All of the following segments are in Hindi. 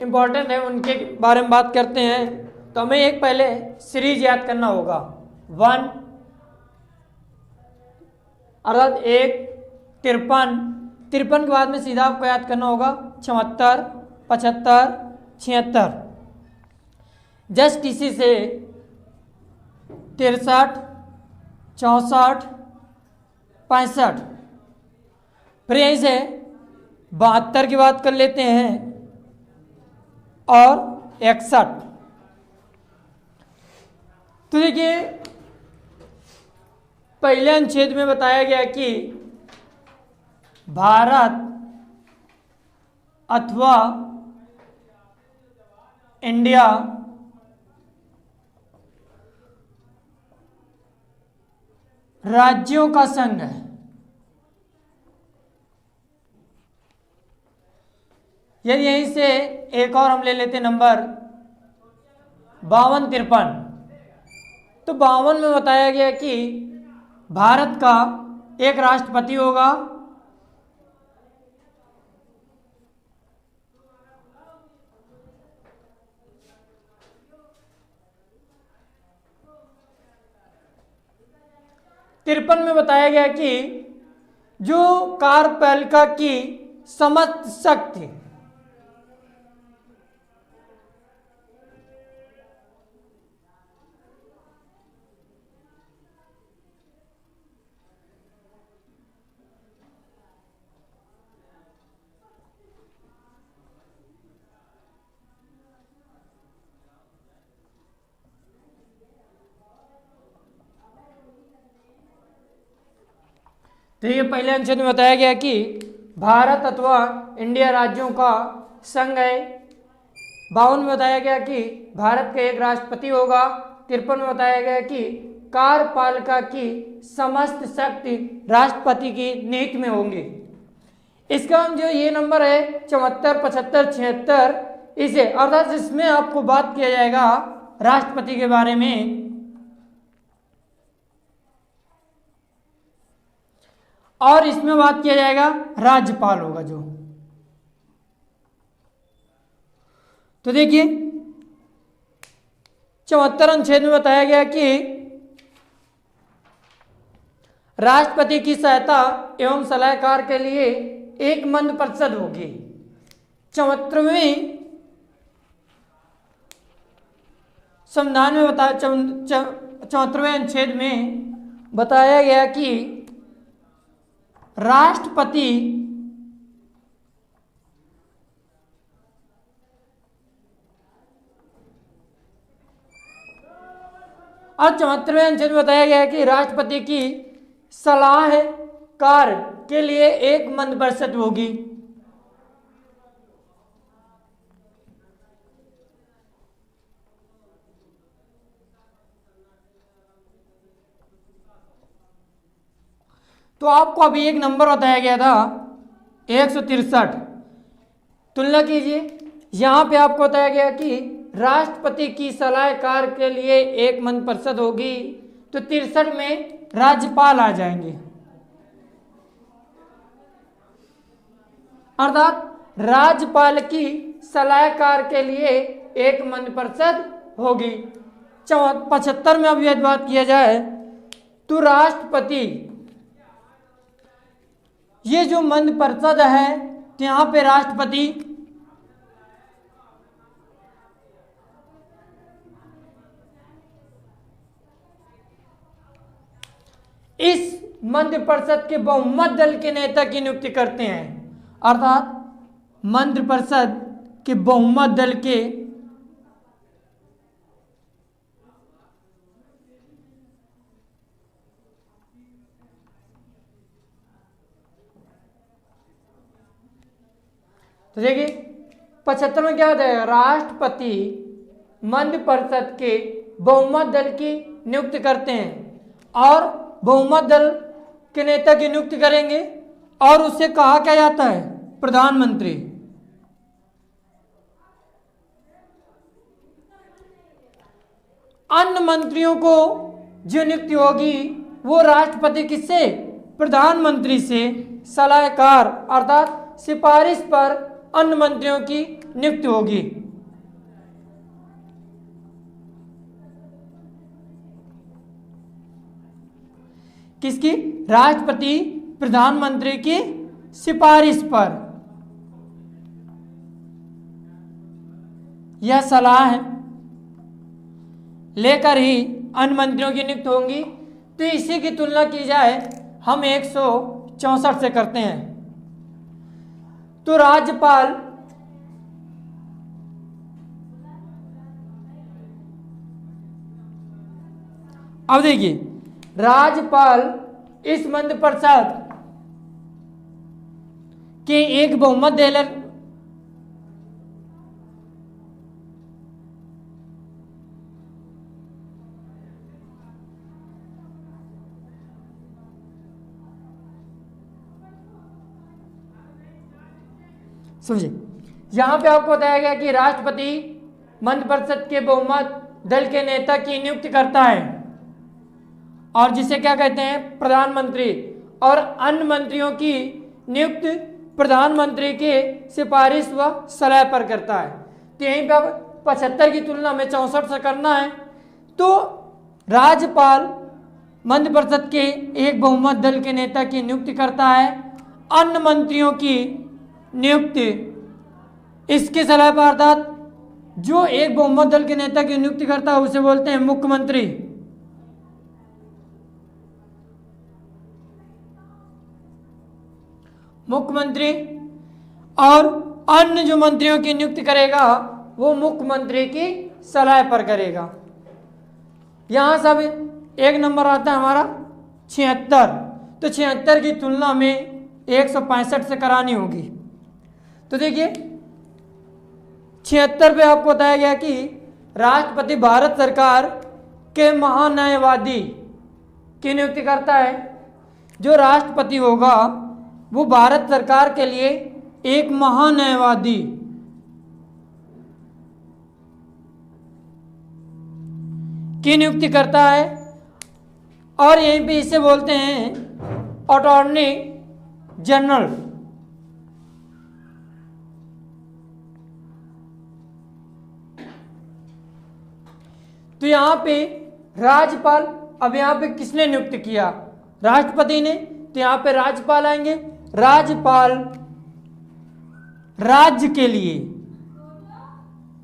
इम्पोर्टेंट है उनके बारे में बात करते हैं। तो हमें एक पहले सीरीज याद करना होगा। 1 अर्थात 1 53 53 के बाद में सीधा आपको याद करना होगा 74 75 76। जस्ट इसी से 63 64 65। फिर यहीं से 72 की बात कर लेते हैं और 61। तो देखिए पहले अनुच्छेद में बताया गया कि भारत अथवा इंडिया राज्यों का संघ है। यदि यहीं से एक और हम ले लेते नंबर 52 53। तो 52 में बताया गया कि भारत का एक राष्ट्रपति होगा, तिरपन में बताया गया कि जो कार्यपालिका की समस्त शक्ति तो ये पहले अनुच्छेद में बताया गया कि भारत अथवा इंडिया राज्यों का संघ है। 52 में बताया गया कि भारत का एक राष्ट्रपति होगा। 53 में बताया गया कि कार्यपालिका की समस्त शक्ति राष्ट्रपति की नीति में होंगी। इसका जो ये नंबर है 74 75 76, इसे अर्थात इसमें आपको बात किया जाएगा राष्ट्रपति के बारे में। और इसमें बात किया जाएगा राज्यपाल होगा जो। तो देखिए 74 अनुच्छेद में बताया गया कि राष्ट्रपति की सहायता एवं सलाहकार के लिए एक मंत्रि परिषद होगी। 74वें संविधान में बताया 74वें अनुच्छेद में बताया गया कि राष्ट्रपति और 74वें अनुच्छेद में बताया गया कि राष्ट्रपति की सलाह कार्य के लिए एक मंत्रिपरिषद होगी। तो आपको अभी एक नंबर बताया गया था 163। तुलना कीजिए, यहां पे आपको बताया गया कि राष्ट्रपति की सलाहकार के लिए एक मंत्रिपरिषद होगी। तो 63 में राज्यपाल आ जाएंगे, अर्थात राज्यपाल की सलाहकार के लिए एक मंत्रिपरिषद होगी। 75 में अब यदि बात किया जाए तो राष्ट्रपति ये जो मंत्रिपरिषद है, तो यहां पे राष्ट्रपति इस मंत्रिपरिषद के बहुमत दल के नेता की नियुक्ति करते हैं, अर्थात मंत्रिपरिषद के बहुमत दल के तो देखिए 75 में क्या होता है, राष्ट्रपति मंत्रिपरिषद के बहुमत दल की नियुक्ति करते हैं और बहुमत दल के नेता की नियुक्ति करेंगे और उससे कहा क्या जाता है, प्रधानमंत्री। अन्य मंत्रियों को जो नियुक्ति होगी वो राष्ट्रपति किससे, प्रधानमंत्री से सलाहकार अर्थात सिफारिश पर अन्य मंत्रियों की नियुक्ति होगी। किसकी? राष्ट्रपति प्रधानमंत्री की सिफारिश पर यह सलाह लेकर ही अन्य मंत्रियों की नियुक्ति होंगी। तो इसी की तुलना की जाए हम 164 से करते हैं। तो राज्यपाल अब देखिए, राज्यपाल इस मंत्रिपरिषद के एक बहुमत देकर समझिए, यहां पे आपको बताया गया कि राष्ट्रपति मंत्रिपरिषद के बहुमत दल के नेता की नियुक्ति करता है और जिसे क्या कहते हैं? प्रधानमंत्री। और अन्य मंत्रियों की नियुक्ति प्रधानमंत्री के सिफारिश व सलाह पर करता है। तो यहीं पे अब 75 की तुलना में 64 से करना है। तो राज्यपाल मंत्रिपरिषद के एक बहुमत दल के नेता की नियुक्ति करता है। अन्य मंत्रियों की नियुक्ति इसके सलाह पर, अर्थात जो एक बहुमत दल के नेता की नियुक्ति करता है उसे बोलते हैं मुख्यमंत्री। मुख्यमंत्री और अन्य जो मंत्रियों की नियुक्ति करेगा वो मुख्यमंत्री की सलाह पर करेगा। यहां सब एक नंबर आता है हमारा 76। तो 76 की तुलना में 165 से करानी होगी। तो देखिए 76 पे आपको बताया गया कि राष्ट्रपति भारत सरकार के महान्यायवादी की नियुक्ति करता है। जो राष्ट्रपति होगा वो भारत सरकार के लिए एक महान्यायवादी की नियुक्ति करता है और यहीं पे इसे बोलते हैं अटॉर्नी जनरल। तो यहां पे राज्यपाल, अब यहां पे किसने नियुक्ति किया? राष्ट्रपति ने। तो यहां पे राज्यपाल आएंगे। राज्यपाल राज्य के लिए,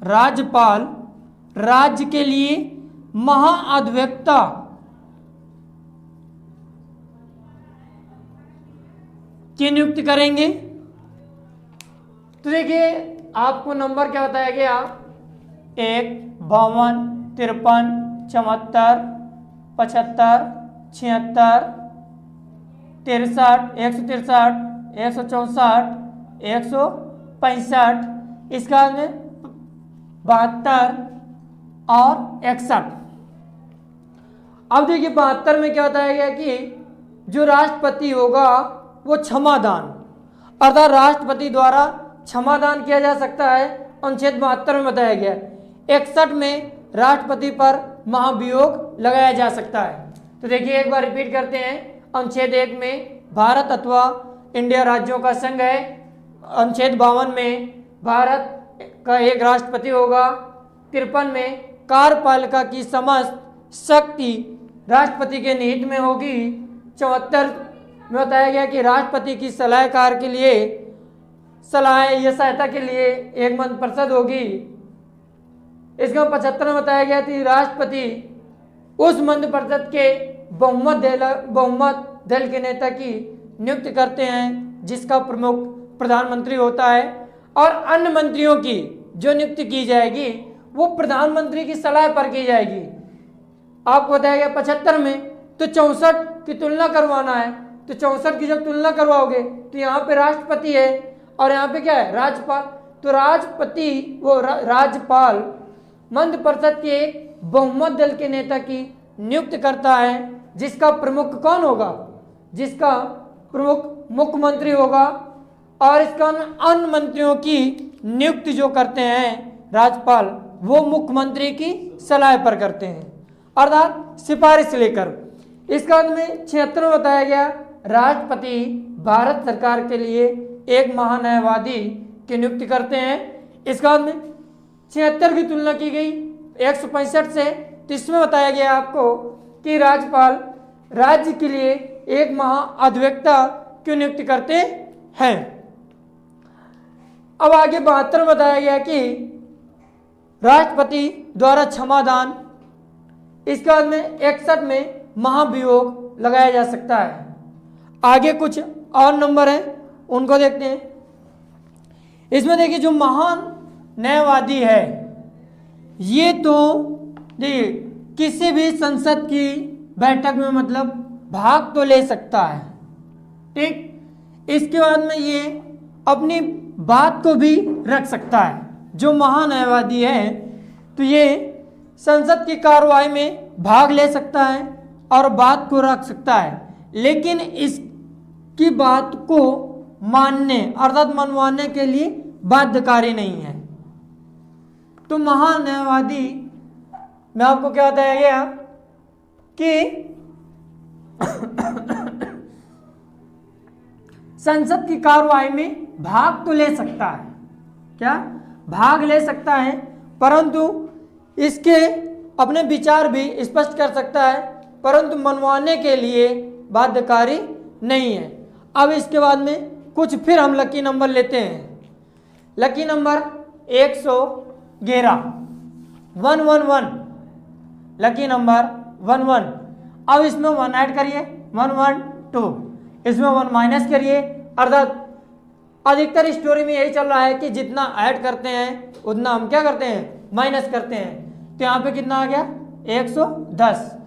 राज्यपाल राज्य के लिए महाअधिवक्ता की नियुक्ति करेंगे। तो देखिए आपको नंबर क्या बताया गया? 1, 52, 53, 74, 75, 76, 63, 163, 164, 165, इसका 72 और 61। अब देखिए 72 में क्या बताया गया कि जो राष्ट्रपति होगा वो क्षमादान, अर्थात राष्ट्रपति द्वारा क्षमादान किया जा सकता है, अनुच्छेद 72 में बताया गया। 61 में राष्ट्रपति पर महाभियोग लगाया जा सकता है। तो देखिए एक बार रिपीट करते हैं। अनुच्छेद 1 में भारत अथवा इंडिया राज्यों का संघ है। अनुच्छेद 52 में भारत का एक राष्ट्रपति होगा। 53 में कार्यपालिका की समस्त शक्ति राष्ट्रपति के निहित में होगी। 74 में बताया गया कि राष्ट्रपति की सलाहकार के लिए सलाह या सहायता के लिए एक मंत्रिपरिषद होगी। इसका 75 में बताया गया कि राष्ट्रपति उस मंत्रिपरिषद के बहुमत दल के नेता की नियुक्ति करते हैं जिसका प्रमुख प्रधानमंत्री होता है और अन्य मंत्रियों की जो नियुक्ति की जाएगी वो प्रधानमंत्री की सलाह पर की जाएगी। आपको बताया गया 75 में। तो 64 की तुलना करवाना है। तो 64 की जब तुलना करवाओगे तो यहाँ पे राष्ट्रपति है और यहाँ पे क्या है? राज्यपाल। तो राष्ट्रपति वो राज्यपाल मंत्रिपरिषद के एक बहुमत दल के नेता की नियुक्ति करता है जिसका प्रमुख कौन होगा? जिसका प्रमुख मुख्यमंत्री होगा और इसका अन्य मंत्रियों की नियुक्ति जो करते हैं राज्यपाल वो मुख्यमंत्री की सलाह पर करते हैं, अर्थात सिफारिश लेकर। इसका अंत में 76 में बताया गया राष्ट्रपति भारत सरकार के लिए एक महान्यायवादी की नियुक्ति करते हैं। इसके बाद में 76 की तुलना की गई 165 से। तो इसमें बताया गया आपको कि राज्यपाल राज्य के लिए एक महाअधिवक्ता क्यों नियुक्त करते हैं। अब आगे 72 बताया गया कि राष्ट्रपति द्वारा क्षमादान। इसके बाद में 61 में महाभियोग लगाया जा सकता है। आगे कुछ और नंबर हैं उनको देखते हैं। इसमें देखिए जो महान न्यायवादी है ये तो देखिए किसी भी संसद की बैठक में मतलब भाग तो ले सकता है, ठीक। इसके बाद में ये अपनी बात को भी रख सकता है। जो महान न्यायवादी है तो ये संसद की कार्रवाई में भाग ले सकता है और बात को रख सकता है, लेकिन इसकी बात को मानने अर्थात मनवाने के लिए बाध्यकारी नहीं है। तो महान न्यायवादी में आपको क्या बताया गया कि संसद की कार्रवाई में भाग तो ले सकता है, क्या भाग ले सकता है, परंतु इसके अपने विचार भी स्पष्ट कर सकता है, परंतु मनवाने के लिए बाध्यकारी नहीं है। अब इसके बाद में कुछ फिर हम लकी नंबर लेते हैं। Lucky number 111 111 lucky number 11। अब इसमें 1 ऐड करिए 112, इसमें 1 माइनस करिए, अर्थात अधिकतर स्टोरी में यही चल रहा है कि जितना ऐड करते हैं उतना हम क्या करते हैं माइनस करते हैं। तो यहाँ पे कितना आ गया 110,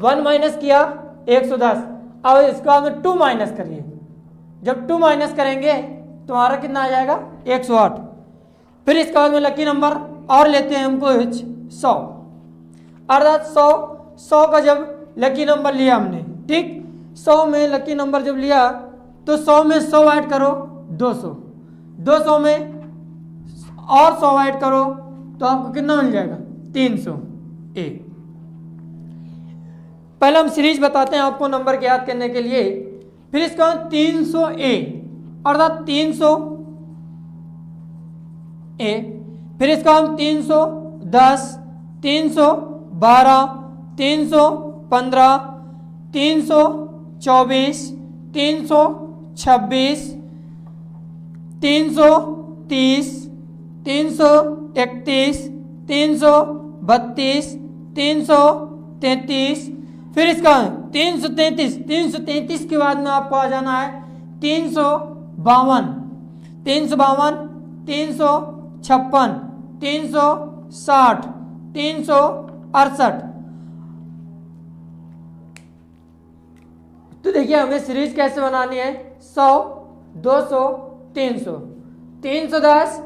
1 माइनस किया 110। अब इसके बाद में 2 माइनस करिए, जब 2 माइनस करेंगे तो हमारा कितना आ जाएगा 108। फिर इसके बाद में लकी नंबर और लेते हैं हम कुछ 100, अर्थात 100 का जब लकी नंबर लिया हमने, ठीक। 100 में लकी नंबर जब लिया तो 100 में 100 ऐड करो 200, 200 में और 100 ऐड करो तो आपको कितना मिल जाएगा 300 ए। पहले हम सीरीज बताते हैं आपको नंबर के याद करने के लिए। फिर इसका 300 ए अर्थात 300 ए। फिर इसका हम 310, 312, 315, 324, 326, 330, 331, 332, 333। फिर इसका 333 के बाद में आपको आ जाना है 352, 352, 356, 360, 368। तो देखिए हमें सीरीज कैसे बनानी है 100, 200, 300, 310,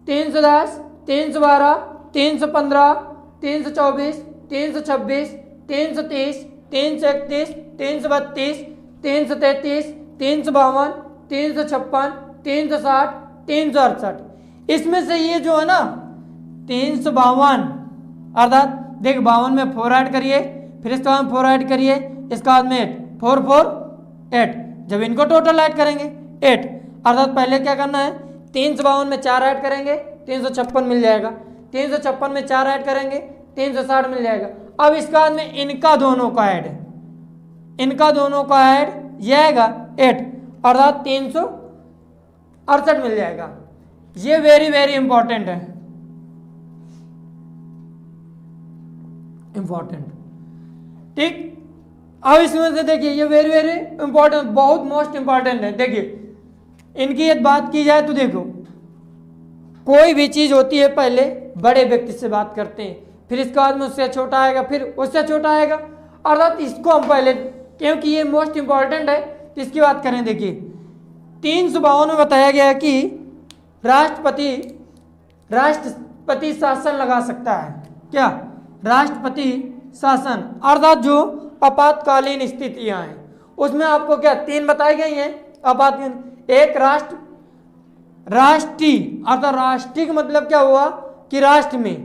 310, 312, 315, 324, 326, 330, 331, 332, 333, 352, 356, 360, 368। इसमें से ये जो है ना 352 अर्थात देख 52 में 4 ऐड करिए, फिर इसके बाद 4 ऐड करिए, इसके बाद में 8, 4 4 8। जब इनको टोटल ऐड करेंगे 8, अर्थात पहले क्या करना है 352 में 4 ऐड करेंगे 356 मिल जाएगा, 356 में 4 ऐड करेंगे 360 मिल जाएगा। अब इसके बाद में इनका दोनों का ऐड ये आएगा 8, अर्थात 368 मिल जाएगा। ये वेरी वेरी इंपॉर्टेंट है, इंपॉर्टेंट, ठीक। अब इसमें से देखिए ये वेरी वेरी इंपॉर्टेंट, बहुत मोस्ट इंपॉर्टेंट है। देखिए इनकी एक बात की जाए तो देखो कोई भी चीज होती है पहले बड़े व्यक्ति से बात करते हैं, फिर इसके बाद में उससे छोटा आएगा, फिर उससे छोटा आएगा, अर्थात इसको हम पहले, क्योंकि ये मोस्ट इंपॉर्टेंट है तो इसकी बात करें। देखिए 352 में बताया गया है कि राष्ट्रपति शासन लगा सकता है, क्या राष्ट्रपति शासन, अर्थात जो आपातकालीन स्थितियां हैं उसमें आपको क्या 3 बताई गई हैं आपातकालीन। एक राष्ट्रीय अर्थात राष्ट्रीय का मतलब क्या हुआ कि राष्ट्र में,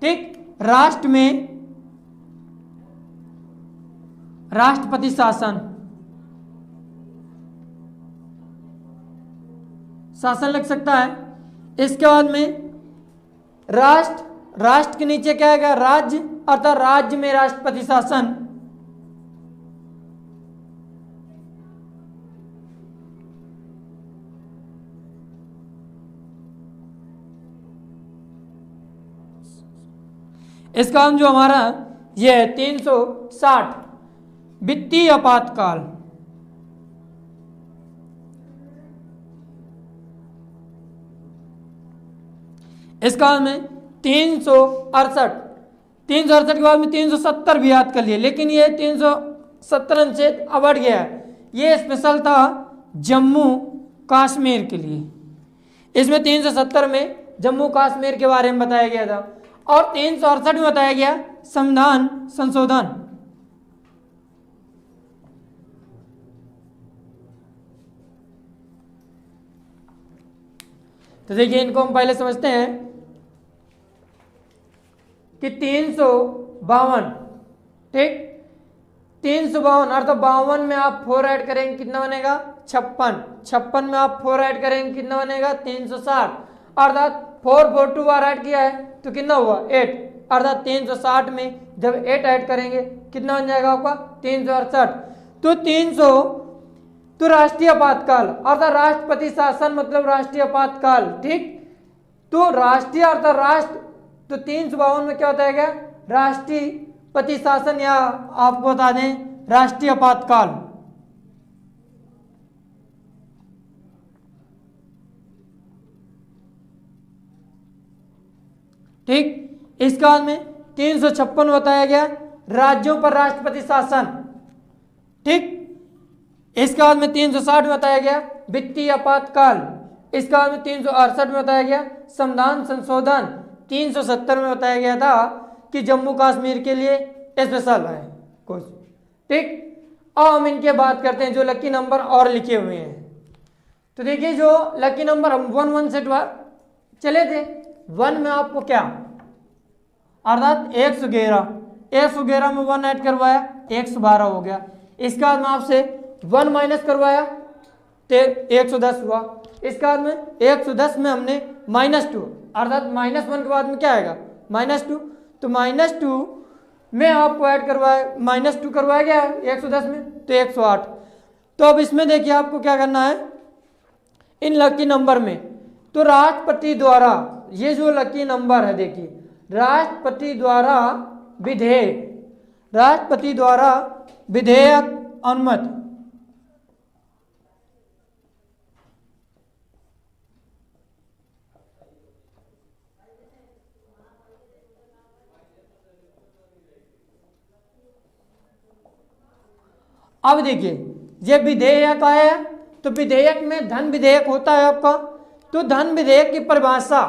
ठीक, राष्ट्र में राष्ट्रपति शासन लग सकता है। इसके बाद में राष्ट्र, राष्ट्र के नीचे क्या आएगा? राज्य, अर्थात राज्य में राष्ट्रपति शासन। इसका हम जो हमारा ये है 360 वित्तीय आपातकाल। इसका हमें 368 के बाद में 370 भी याद कर लिए, लेकिन ये 370 अनुच्छेद अब बढ़ गया है। ये स्पेशल था जम्मू कश्मीर के लिए। इसमें 370 में जम्मू कश्मीर के बारे में बताया गया था और 368 में बताया गया संविधान संशोधन। तो देखिए इनको हम पहले समझते हैं कि 352, ठीक, 352 अर्थात 52 में आप 4 ऐड करेंगे कितना बनेगा? 56। 56 में आप 4 ऐड करेंगे कितना बनेगा? 360। अर्थात 4 बार ऐड किया है तो कितना हुआ? 8। अर्थात 360 में जब 8 ऐड करेंगे कितना बन जाएगा आपका? 368। तो 300 तो राष्ट्रीय आपातकाल अर्थात राष्ट्रपति शासन मतलब राष्ट्रीय आपातकाल, ठीक। तो राष्ट्रीय अर्थात राष्ट्र, तो 352 में क्या बताया गया? राष्ट्रपति शासन, या आपको बता दें राष्ट्रीय आपातकाल। ठीक। इसके बाद में 356 बताया गया राज्यों पर राष्ट्रपति शासन, ठीक। इसके बाद में 360 बताया गया वित्तीय आपातकाल। इसके बाद में 368 में बताया गया संविधान संशोधन। 370 में बताया गया था कि जम्मू कश्मीर के लिए स्पेशल है कुछ, ठीक। अब हम इनके बात करते हैं जो लकी नंबर और लिखे हुए हैं। तो देखिए जो लकी नंबर हम 1 से चले थे, 1 में आपको क्या अर्थात 111 में 1 ऐड करवाया 112 हो गया। इसके बाद में आपसे 1 माइनस करवाया तो 110 हुआ। इसके बाद में 110 में हमने -2 अर्थात -1 के बाद में क्या आएगा? -2। तो -2 में आपको ऐड करवाया -2 करवाया गया 110 में तो 108। तो अब इसमें देखिए आपको क्या करना है इन लकी नंबर में। तो राष्ट्रपति द्वारा ये जो लकी नंबर है देखिए राष्ट्रपति द्वारा विधेयक अनुमत। अब देखिए ये विधेयक आया तो विधेयक में धन विधेयक होता है आपका। तो धन विधेयक की परिभाषा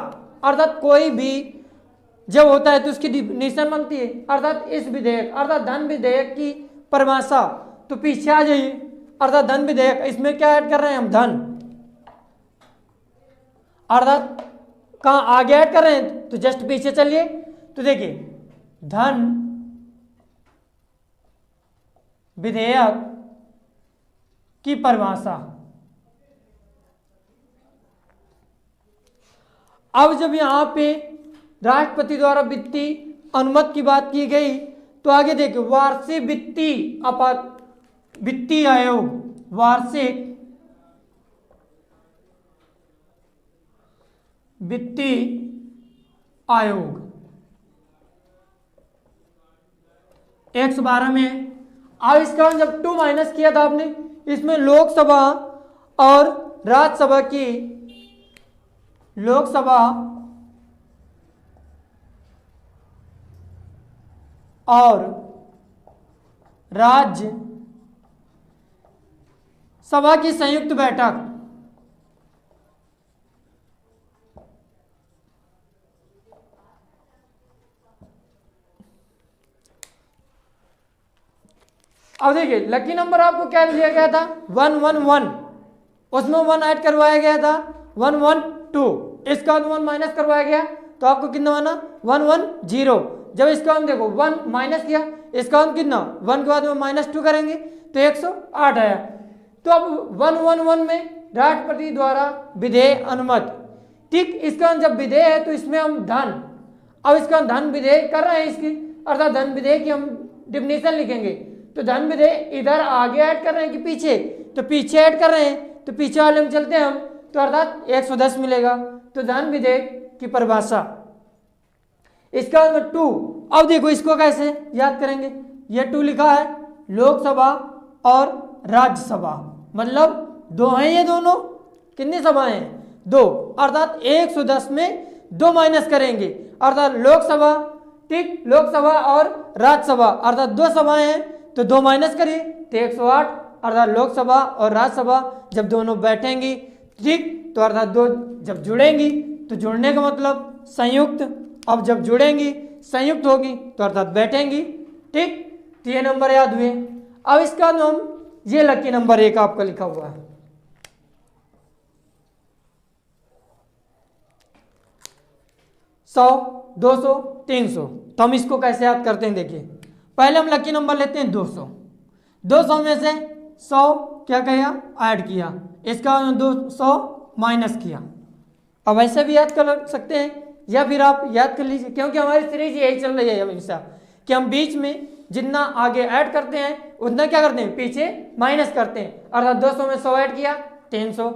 अर्थात कोई भी जब होता है तो उसकी डिफिनीशन बनती है अर्थात इस विधेयक अर्थात धन विधेयक की परिभाषा। तो पीछे आ जाइए अर्थात धन विधेयक, इसमें क्या ऐड कर रहे हैं हम? धन। अर्थात कहाँ आगे ऐड कर रहे हैं तो जस्ट पीछे चलिए। तो देखिए धन विधेयक की परिभाषा। अब जब यहां पे राष्ट्रपति द्वारा वित्तीय अनुमति की बात की गई तो आगे देखिए वार्षिक वित्तीय आयोग, वार्षिक वित्तीय आयोग 112 में। अब इसका जब 2 माइनस किया था आपने इसमें लोकसभा और राज्यसभा की लोकसभा और राज्य सभा की संयुक्त बैठक अब देखिए लकी नंबर आपको क्या दिया गया था 111 उसमें 1 ऐड करवाया गया था 112 इसका 1 माइनस करवाया गया तो आपको कितना बना 110। जब इसका हम देखो 1 माइनस किया इसका हम कितना 1 के बाद में -2 करेंगे तो 108 आया। तो अब 111 में राष्ट्रपति द्वारा विधेयक अनुमत ठीक। इसका जब विधेय है तो इसमें हम धन, अब इसका धन विधेय कर रहे हैं इसकी, अर्थात धन विधेय की हम डिफिनेशन लिखेंगे। तो धन विधेय इधर आगे ऐड कर रहे हैं कि पीछे, तो पीछे ऐड कर रहे हैं, तो पीछे वाले में चलते हैं हम, तो अर्थात 110 मिलेगा। तो धन विधेय की परिभाषा, इसका मतलब 2। अब देखो इसको कैसे याद करेंगे, ये 2 लिखा है, लोकसभा और राज्यसभा, मतलब 2 हैं ये दोनों, कितनी सभाएं हैं, 2, अर्थात 110 में 2 माइनस करेंगे, अर्थात लोकसभा, ठीक, लोकसभा और राज्यसभा, अर्थात 2 सभाएं हैं, तो 2 माइनस करिए तो 108, अर्थात लोकसभा और राज्यसभा जब दोनों बैठेंगी, ठीक, तो अर्थात 2 जब जुड़ेंगी, तो जुड़ने का मतलब संयुक्त, अब जब जुड़ेंगी संयुक्त होगी तो अर्थात बैठेंगी, ठीक। तो ये नंबर याद हुए। अब इसका नाम, ये लकी नंबर 1 आपका लिखा हुआ है, 100, 200, 300। तो हम इसको कैसे याद करते हैं, देखिए पहले हम लकी नंबर लेते हैं 200, 200 में से 100 क्या किया, ऐड किया, इसका 200 माइनस किया। अब ऐसे भी याद कर सकते हैं, या फिर आप याद कर लीजिए, क्योंकि हमारी सीरीज यही चल रही है हमेशा कि हम बीच में जितना आगे ऐड करते हैं उतना क्या करते हैं, पीछे माइनस करते हैं, अर्थात 200 में 100 ऐड किया 300,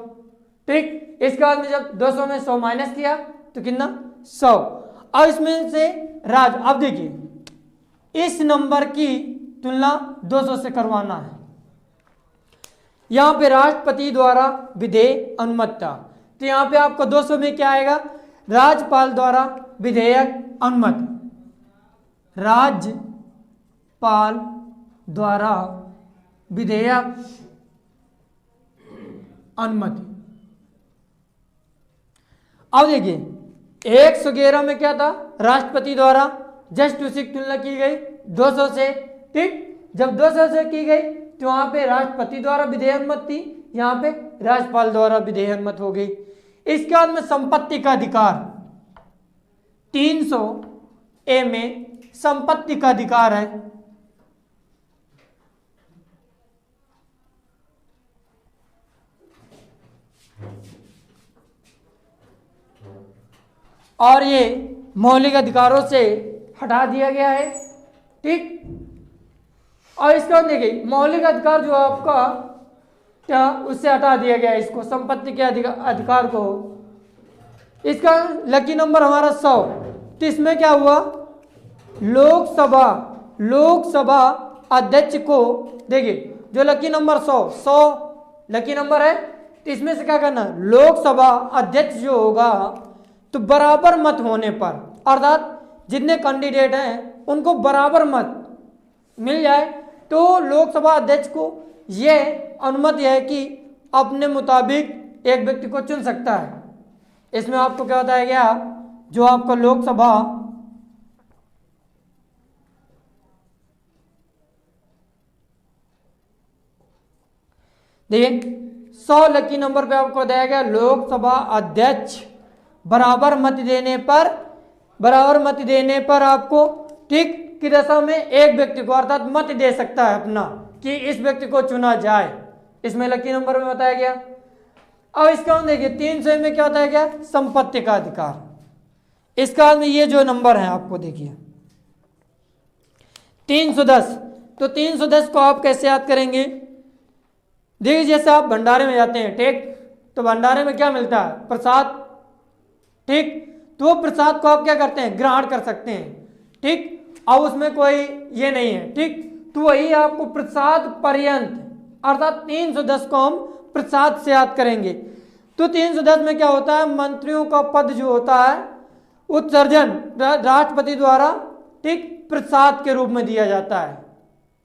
ठीक। इसके बाद में जब 200 में 100 माइनस किया तो कितना, 100। अब इसमें से राज, अब देखिए इस नंबर की तुलना 200 से करवाना है, यहां पे राष्ट्रपति द्वारा विधेय अनुमत था, तो यहां पे आपको 200 में क्या आएगा, राज्यपाल द्वारा विधेयक अनुमत, राज्यपाल द्वारा विधेयक अनुमति। अब देखिए 111 में क्या था, राष्ट्रपति द्वारा जस्ट उसी की तुलना की गई 200 से, ठीक। जब 200 से की गई तो वहां पे राष्ट्रपति द्वारा विधेयक अनुमत थी, यहाँ पे राज्यपाल द्वारा विधेयक अनुमत हो गई। इसके बाद में संपत्ति का अधिकार, 300 ए में संपत्ति का अधिकार है, और ये मौलिक अधिकारों से हटा दिया गया है, ठीक। और इसके बाद देखिए मौलिक अधिकार जो आपका क्या, उससे हटा दिया गया है इसको, संपत्ति के अधिकार को। इसका लकी नंबर हमारा 100, तो इसमें क्या हुआ, लोकसभा अध्यक्ष को, देखिए जो लकी नंबर 100 लकी नंबर है, तो इसमें से क्या करना, लोकसभा अध्यक्ष जो होगा तो बराबर मत होने पर, अर्थात जितने कैंडिडेट हैं उनको बराबर मत मिल जाए तो लोकसभा अध्यक्ष को यह अनुमति है कि अपने मुताबिक एक व्यक्ति को चुन सकता है। इसमें आपको क्या बताया गया, जो आपका लोकसभा देखिए 100 लकी नंबर पे आपको बताया गया, लोकसभा अध्यक्ष बराबर मत देने पर आपको, ठीक, की दशा में एक व्यक्ति को अर्थात मत दे सकता है अपना कि इस व्यक्ति को चुना जाए, इसमें लकी नंबर में बताया गया। अब इसका हम देखिए 300 में क्या बताया गया, संपत्ति का अधिकार। इसका में ये जो नंबर है आपको देखिए 310, तो 310 को आप कैसे याद करेंगे, देखिए जैसे आप भंडारे में जाते हैं, ठीक, तो भंडारे में क्या मिलता है, प्रसाद, ठीक, तो वो प्रसाद को आप क्या करते हैं, ग्रहण कर सकते हैं, ठीक। अब उसमें कोई ये नहीं है, ठीक, तो वही आपको प्रसाद पर्यंत, अर्थात 310 को हम प्रसाद से याद करेंगे। तो 310 में क्या होता है, मंत्रियों का पद जो होता है उत्सर्जन राष्ट्रपति द्वारा, ठीक, प्रसाद के रूप में दिया जाता है,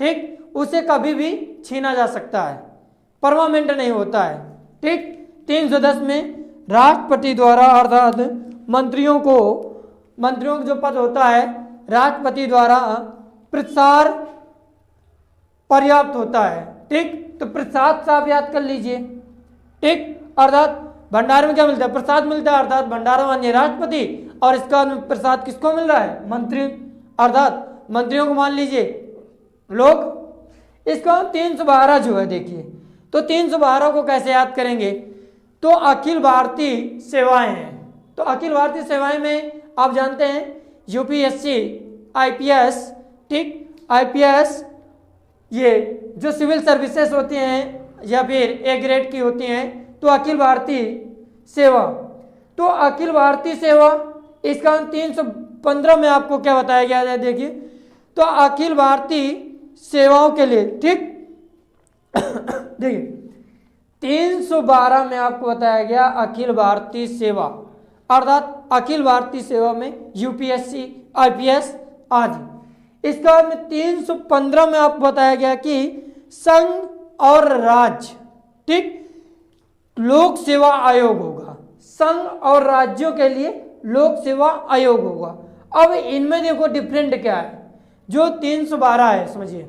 ठीक, उसे कभी भी छीना जा सकता है, परमानेंट नहीं होता है, ठीक। 310 में राष्ट्रपति द्वारा अर्थात मंत्रियों को जो पद होता है राष्ट्रपति द्वारा प्रसार पर्याप्त होता है, ठीक। तो प्रसाद से आप याद कर लीजिए, ठीक, अर्थात भंडारे में क्या मिलता है, प्रसाद मिलता है, अर्थात भंडारा मानिए राष्ट्रपति, और इसका प्रसाद किसको मिल रहा है, मंत्री, अर्थात मंत्रियों को मान लीजिए लोग। इसका 312 जो है देखिए, तो 312 को कैसे याद करेंगे, तो अखिल भारतीय सेवाएं हैं, तो अखिल भारतीय सेवाएं में आप जानते हैं यूपीएससी, आईपीएस, ठीक, आईपीएस ये जो सिविल सर्विसेज होती हैं या फिर ए ग्रेड की होती हैं, तो अखिल भारतीय सेवा, तो अखिल भारतीय सेवा इसका 315 में आपको क्या बताया गया है, देखिए, तो अखिल भारतीय सेवाओं के लिए, ठीक, देखिए 312 में आपको बताया गया अखिल भारतीय सेवा, अर्थात अखिल भारतीय सेवा में यूपीएससी, आईपीएस आदि। इसके बाद में 315 में आपको बताया गया कि संघ और राज्य, ठीक, लोक सेवा आयोग होगा, संघ और राज्यों के लिए लोक सेवा आयोग होगा। अब इनमें देखो डिफरेंट क्या है, जो 312 है समझिए,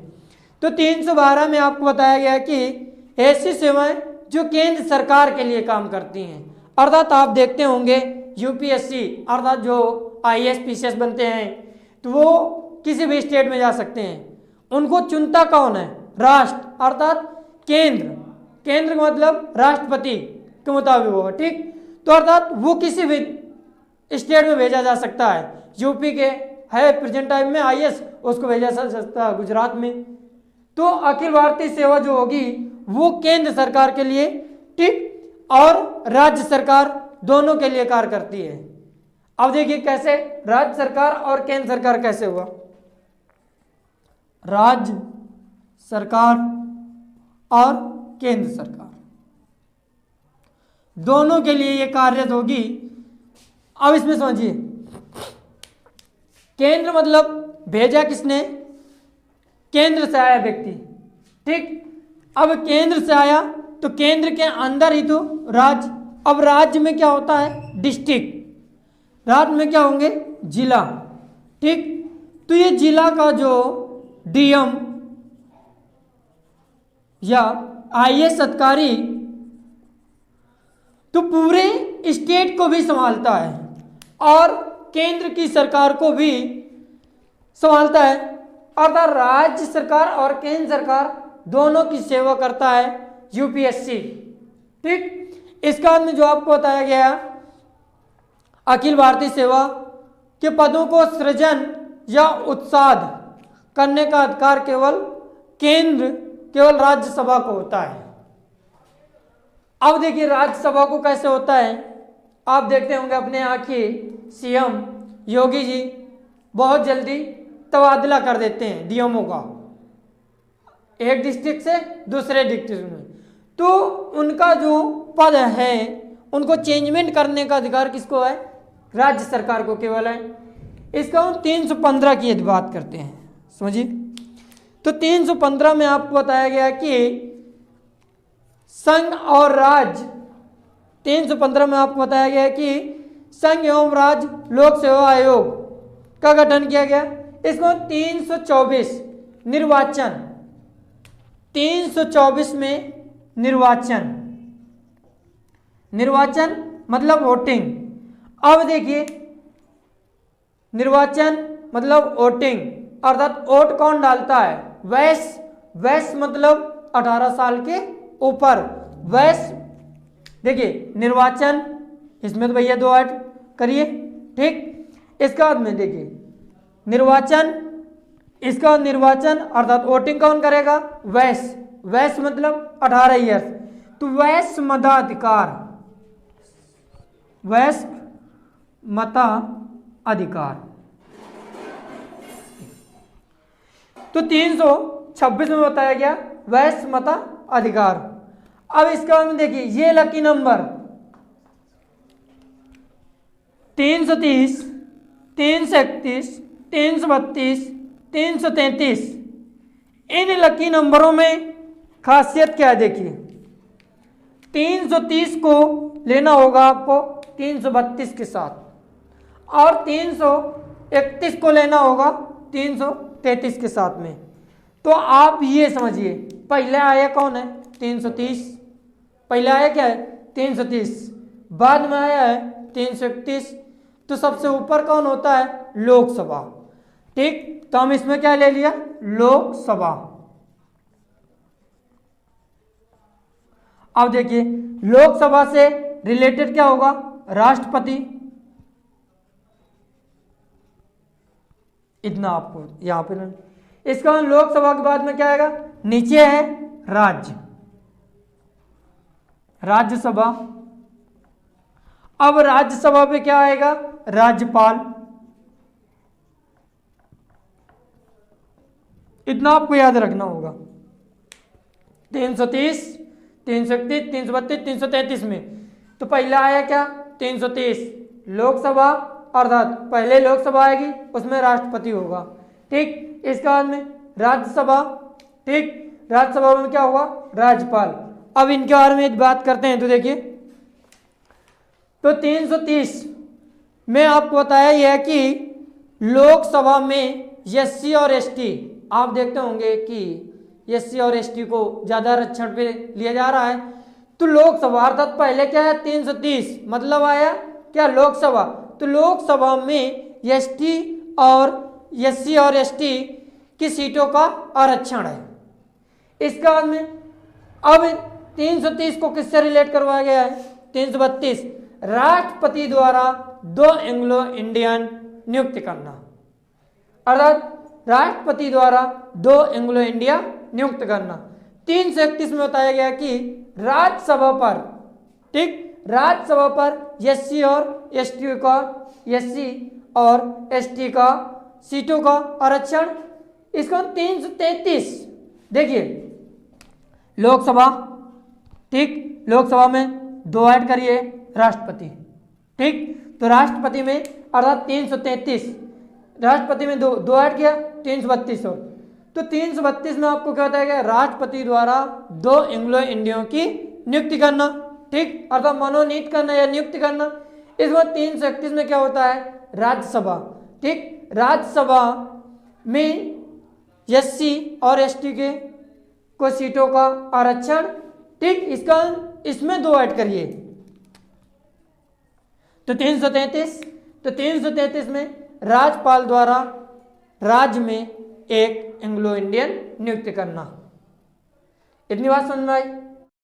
तो 312 में आपको बताया गया कि ऐसी सेवाएं जो केंद्र सरकार के लिए काम करती हैं, अर्थात आप देखते होंगे यूपीएससी अर्थात जो आईएएस पीसीएस बनते हैं तो वो किसी भी स्टेट में जा सकते हैं, उनको चुनता कौन है, राष्ट्र अर्थात केंद्र, केंद्र का मतलब राष्ट्रपति के मुताबिक होगा, ठीक, तो अर्थात वो किसी भी स्टेट में भेजा जा सकता है, यूपी के है प्रेजेंट टाइम में आईएएस, उसको भेजा जा सकता है गुजरात में। तो अखिल भारतीय सेवा जो होगी वो केंद्र सरकार के लिए, ठीक, और राज्य सरकार दोनों के लिए कार्य करती है। अब देखिए कैसे, राज्य सरकार और केंद्र सरकार कैसे हुआ, राज्य सरकार और केंद्र सरकार दोनों के लिए ये कार्यरत होगी। अब इसमें समझिए, केंद्र मतलब भेजा किसने, केंद्र से आया व्यक्ति, ठीक, अब केंद्र से आया तो केंद्र के अंदर ही तो राज्य, अब राज्य में क्या होता है, डिस्ट्रिक्ट, राज्य में क्या होंगे, जिला, ठीक, तो ये जिला का जो डीएम या आईएएस अधिकारी तो पूरे स्टेट को भी संभालता है और केंद्र की सरकार को भी संभालता है, अर्थात राज्य सरकार और केंद्र सरकार दोनों की सेवा करता है यूपीएससी, ठीक। इसका में जो आपको बताया गया अखिल भारतीय सेवा के पदों को सृजन या उत्साध करने का अधिकार केवल राज्यसभा को होता है। अब देखिए राज्यसभा को कैसे होता है, आप देखते होंगे अपने यहाँ की सीएम योगी जी बहुत जल्दी तबादला कर देते हैं डीएमओ का, एक डिस्ट्रिक्ट से दूसरे डिस्ट्रिक्ट में, तो उनका जो पद है उनको चेंजमेंट करने का अधिकार किसको है, राज्य सरकार को केवल है। इसका हम 315 की यदि बात करते हैं, समझिए, तो 315 में आपको बताया गया कि संघ और राज्य, 315 में आपको बताया गया कि संघ एवं राज्य लोक सेवा आयोग का गठन किया गया। इसको 324 निर्वाचन, 324 में निर्वाचन मतलब वोटिंग। अब देखिए निर्वाचन मतलब वोटिंग, अर्थात वोट कौन डालता है, वयस मतलब 18 साल के ऊपर वयस। देखिए निर्वाचन, इसमें तो भैया 2 ऐड करिए, ठीक। इसके बाद में देखिए निर्वाचन, इसका निर्वाचन अर्थात वोटिंग कौन करेगा, वयस मतलब 18 ईयर्स, तो वयस्क मताधिकार, वयस्क मताधिकार, तो 326 में बताया गया वयस्क मताधिकार। अब इसके बाद में देखिए ये लकी नंबर 330, 331, 332, 333, इन लकी नंबरों में खासियत क्या है, देखिए 330 को लेना होगा आपको 332 के साथ और 331 को लेना होगा 333 के साथ में। तो आप ये समझिए पहले आया कौन है, 330, पहले आया क्या है 330, बाद में आया है 331, तो सबसे ऊपर कौन होता है, लोकसभा, ठीक। तो हम इसमें क्या ले लिया, लोकसभा। अब देखिए लोकसभा से रिलेटेड क्या होगा, राष्ट्रपति, इतना आपको यहां पे ना, इसका मतलब लोकसभा के बाद में क्या आएगा, नीचे है राज्य, राज्यसभा। अब राज्यसभा पे क्या आएगा, राज्यपाल। इतना आपको याद रखना होगा। 330, 331, 332, 333 में तो पहला आया क्या, 330 लोकसभा, अर्थात पहले लोकसभा आएगी, उसमें राष्ट्रपति होगा, ठीक। इसके बाद में राज्यसभा, ठीक, राज्यसभा में क्या होगा, राज्यपाल। अब इनके बारे में बात करते हैं तो देखिए, तो 330 में आपको बताया यह है कि लोकसभा में एससी और एसटी, आप देखते होंगे कि एससी और एसटी को ज्यादा आरक्षण पे लिया जा रहा है। तो लोकसभा अर्थात पहले क्या है 330, मतलब आया क्या लोकसभा, तो लोकसभा में एसटी और एससी और एसटी की सीटों का आरक्षण है। इसके बाद में अब 330 को किससे रिलेट करवाया गया है, 332 राष्ट्रपति द्वारा 2 एंग्लो इंडियन नियुक्त करना, अर्थात राष्ट्रपति द्वारा 2 एंग्लो इंडिया नियुक्त करना। 331 में बताया गया कि राज्यसभा पर, ठीक, राज्यसभा पर एससी और एसटी का, एससी और एसटी का सीटों का आरक्षण। इसको 333 देखिए, लोकसभा, ठीक, लोकसभा में 2 ऐड करिए राष्ट्रपति, ठीक, तो राष्ट्रपति में अर्थात 333, राष्ट्रपति में दो ऐड किया 332 और, तो 332 में आपको क्या बताया गया, राष्ट्रपति द्वारा 2 एंग्लो इंडियन की नियुक्ति करना, ठीक, अर्थात मनोनीत करना या नियुक्ति करना। इस बार 331 में क्या होता है, राज्यसभा, ठीक, राज्यसभा में एससी और एसटी के को सीटों का आरक्षण, ठीक, इसका इसमें 2 ऐड करिए तो 333, तो 333 में राज्यपाल द्वारा राज्य में 1 एंग्लो इंडियन नियुक्त करना। इतनी बात समझ में आई।